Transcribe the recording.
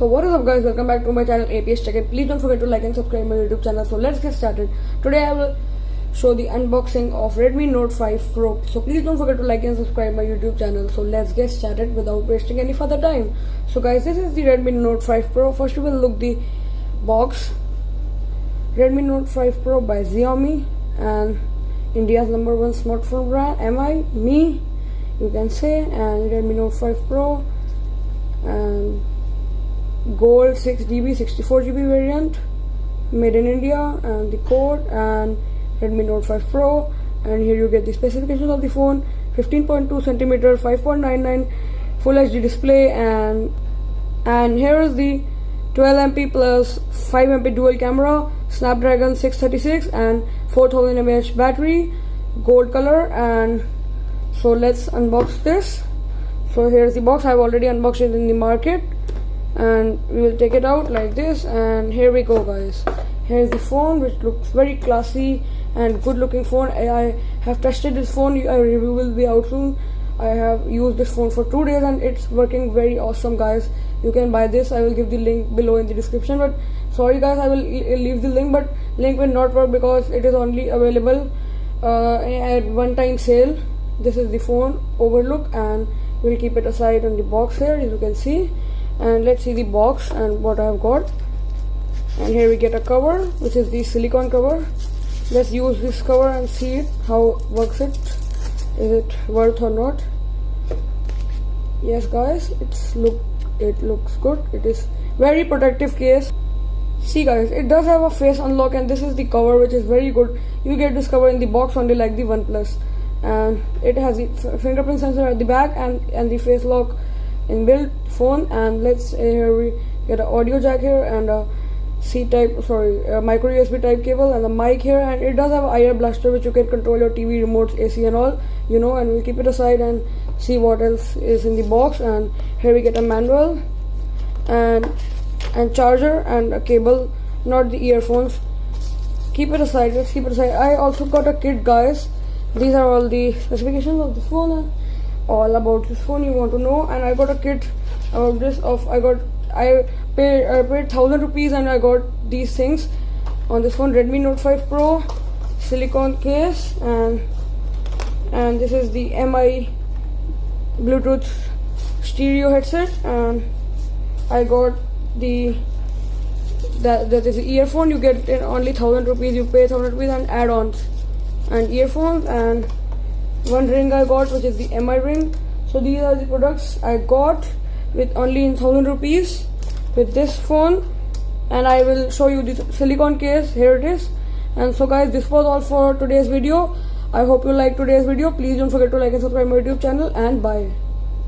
So what is up guys, welcome back to my channel APS Check It. Please don't forget to like and subscribe my YouTube channel. So let's get started. Today I will show the unboxing of Redmi Note 5 Pro. So please don't forget to like and subscribe my YouTube channel. So let's get started without wasting any further time. So guys, this is the Redmi Note 5 Pro. First we will look the box. Redmi Note 5 Pro by Xiaomi, and India's #1 smartphone brand, me you can say. And Redmi Note 5 Pro and gold 6GB 64GB variant, made in India, and the code, and Redmi Note 5 Pro. And here you get the specifications of the phone: 15.2cm, 5.99 full HD display, and here is the 12MP plus 5MP dual camera, Snapdragon 636 and 4000 mAh battery, gold color. And so let's unbox this. So here's the box. I've already unboxed it in the market, and we will take it out like this. And here we go guys. Here's the phone, which looks very classy and good looking phone. I have tested this phone. A review will be out soon. I have used this phone for 2 days and it's working very awesome guys. You can buy this. I will give the link below in the description, but sorry guys, I will leave the link, but link will not work because it is only available at one-time sale. This is the phone overlook, and we'll keep it aside on the box here, as you can see. And let's see the box and what I have got. And here we get a cover, which is the silicone cover. Let's use this cover and see it, how works it. Is it worth or not? Yes guys, it looks good. It is very protective case. See guys, it does have a face unlock, and this is the cover, which is very good. You get this cover in the box only, like the OnePlus. And it has the fingerprint sensor at the back and the face lock inbuilt phone. And let's here we get an audio jack here, and a micro USB type cable, and a mic here. And it does have an IR blaster, which you can control your TV remotes, AC and all, you know. And we'll keep it aside and see what else is in the box. And here we get a manual and charger and a cable, not the earphones. Keep it aside. Let's keep it aside. I also got a kit guys. These are all the specifications of the phone and all about this phone you want to know. And I got a kit about this I paid 1000 rupees and I got these things on this phone: Redmi Note 5 Pro, silicone case, and this is the Mi Bluetooth stereo headset. And I got that is the earphone. You get it only 1000 rupees. You pay 1000 rupees and add-ons and earphones, and one ring I got, which is the Mi ring. So these are the products I got with only 1000 rupees with this phone. And I will show you the silicone case. Here it is. And so guys, this was all for today's video. I hope you liked today's video. Please don't forget to like and subscribe my YouTube channel, and bye.